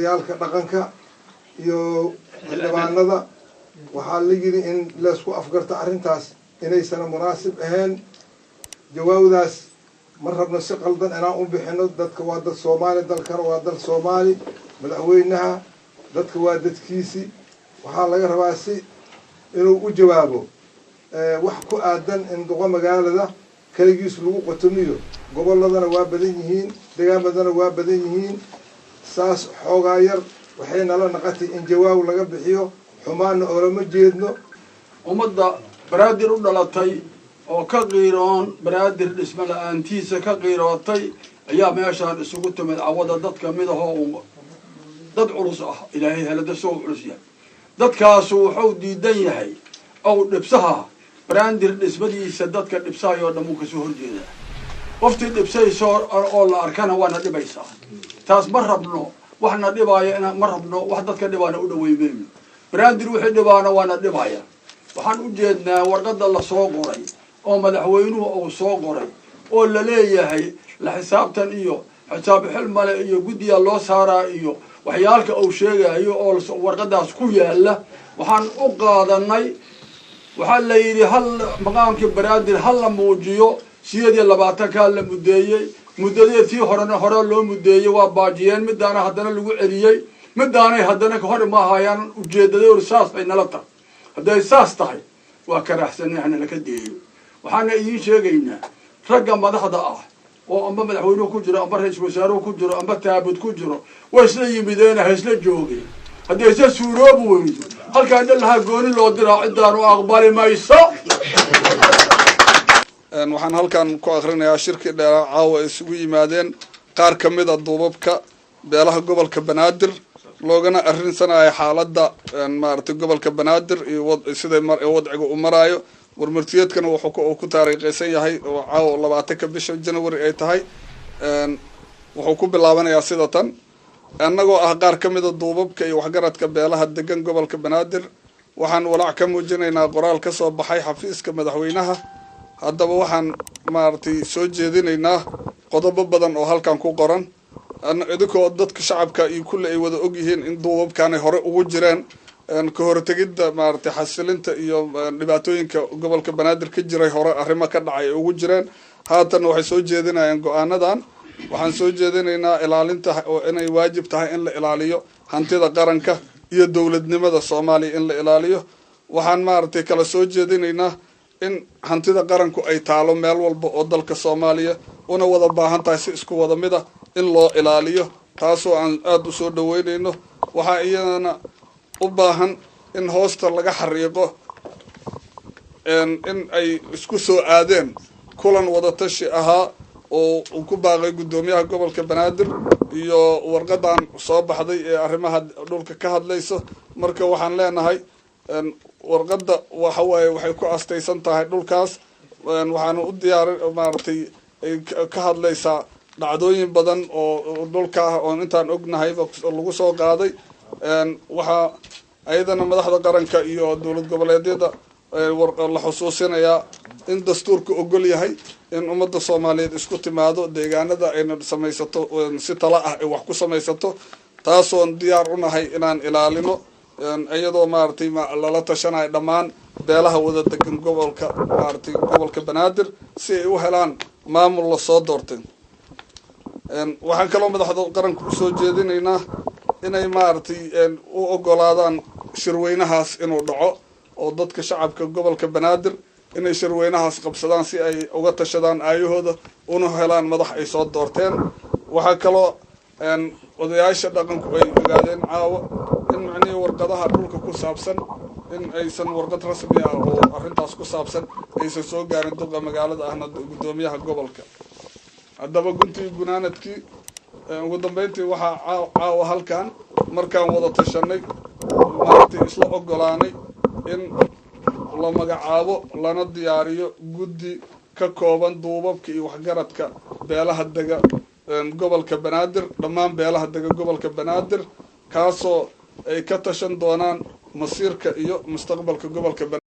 odayaalka dhaqanka iyo xildhibaanada waxaa la yidhi in laysku afgarto arrintaas inaysana munaasib ahayn jawaabdaas ma rabno si qaldan inaan u bixino dadka waa dad Soomaali dalkana waa dal Soomaali madaxweynaha dadka waa dadkiisi waxaa laga rabaa si inuu u jawaabo wax ku aadan in duqa magaalada kaligiis lagu qotamiyo goboladana waa badan yihiin deegaanadana waa badan yihiin saas xoogaa yar waxay nala naqatay in jawaab laga bixiyo xumaan oo lama jeedno ummadda baraadir u dhalatay oo ka qiiroon baraadir dhisma la'aantiisa ka qiirootay ayaa meeshaan isugu timid cawada dad ka mid ahoo dad culus ah ilaahay helada soo culus yahay dadkaasu wuxuu diidan yahay oo dhibsaha baraadir dhismadiisa dadka dhibsaayoo dhan uu ka soo horjeeda qoftii dhibsayso oo la arkana waana dhibaysaa taas ma rabno waxna dhibaayo ma rabno wax dadka dhibaana u dhaweeyeen baraadir wixii dhibaana waana dhibaya waxaan u jeednaa warqada la soo qoray oo madaxweynuhu uu soo qoray oo la leeyahay la xisaabtan iyo xisaab xilmale iyo guddiga loo saaraa iyo waxyaalka uu sheegayo oo warqadaas ku yaala waxaan u qaadanay waxaa la yidhi hal maqaamkii baraadir hal la muujiyo 28 la mudeeyey muddadeedii hore loo mudeeyey waa baajiyeen midaana haddana lagu celiyey midaanay haddana ka hor ma hayaan ujeedadoodu saas bay nala tahay hadday saas tahay waa karaahsanayna la ka deeyo waxaana idiin sheegaynaa ragga madaxda ah oo amba madaxweynuhu ku jiro amba ra'iisul wasaaruhu ku jiro amba taabud ku jiro way isla yimideen isla joogeen hadday se suuroob weydo halkaan dhalaha gooni loo diraa cidaan u aqbali mayso waxaan halkan ku akhrinayaa shirki dheera caawa isugu yimaadeen qaar ka mid ah duubabka beelaha gobolka Banaadir loogana arrinsanaya xaaladda maartay gobolka Banaadir iyo sida wadciga u maraayo warmartiyeedkana wuxuu ku taariikhaysan yahay oo caawa 20 bisha January ay tahay wuxuu ku bilaabanayaa sida tan annagoo ah qaar ka mid ah duubabka iyo waxgaradka beelaha degan gobolka Banaadir waxaan walaac ka muujinaynaa qoraal ka soo baxay xafiiska madaxweynaha haddaba waxaan maartay soo jeedinaynaa qodobo badan oo halkan ku qoran idinkoo dadka shacabka iyo kulli ay wada og yihiin in duubabkan ay hore ugu jireen ka hortagidda maartay xasilinta iyo dhibaatooyinka gobolka Banaadir ka jiray hore arrimo ka dhacay ugu jireen haatan waxay soo jeedinayaan go'aanadan waxaan soo jeedinaynaa ilaalinta oo inay waajib tahay in la ilaaliyo hantida qaranka iyo dawladnimada Soomaaliya in la ilaaliyo waxaan maartay kala soo jeedinaynaa in hantida qaranku ay taalo meel walba oo dalka Soomaaliya una wada baahan tahay si isku wada mid ah in loo ilaaliyo taasoo aan aad u soo dhaweynayno waxa iyadana u baahan in hoosta laga xariiqo in ay isku soo aadeen kulan wada tashi ahaa oo ku baaqay gudoomiyaha gobolka Banaadir iyo warqadan soo baxday ee arrimaha dhulka ka hadlayso marka waxaan leenahay warqada waxa waaye waxay ku astaysan tahay dhulkaas waxaan u diyaarin maartay ka hadlaysaa dhacdooyin badan oo dhulka ah oo intaan ognahay lagu soo qaaday waxa ayadana madaxda qaranka iyo dawlad goboleedyada la xusuusinayaa in dastuurku ogol yahay in ummadda Soomaaliyeed isku timaado deegaanada ay samaysato si tala ah ay wax ku samaysato taasoo diyaar u nahay inaan ilaalino iyadoo maartay lala tashanayo dhammaan beelaha wada degan gobolka Banaadir si ay u helaan maamul la soo doortay waxaan kaloo madaxda qaranku soo jeedinaynaa inay maartay u ogolaadaan shirweynahaas inuu dhaco oo dadka shacabka gobolka Banaadir inay shirweynahaas qabsadaan si ay uga tashadaan aayahooda una helaan madax ay soo doorteen waxa kaloo odayaasha dhaqanku ay ogaadeen caawa in macnaheedu warqadaha dhulka ku saabsan in aysan warqad rasmi ah oo arrintaas ku saabsan aysan soo gaarin duqa magaalada ahna gudoomiyaha gobolka haddaba guntii gunaanadkii ugu dambeyntii waxaa caawa halkan markaan wada tashanay maartay isla ogolaanay in la magacaabo lana diyaariyo guddi ka kooban duubabka iyo waxgaradka beelaha dega gobolka Banaadir dhammaan beelaha dega gobolka Banaadir kaasoo ay ka tashan doonaan masiirka iyo mustaqbalka gobolka Banaadir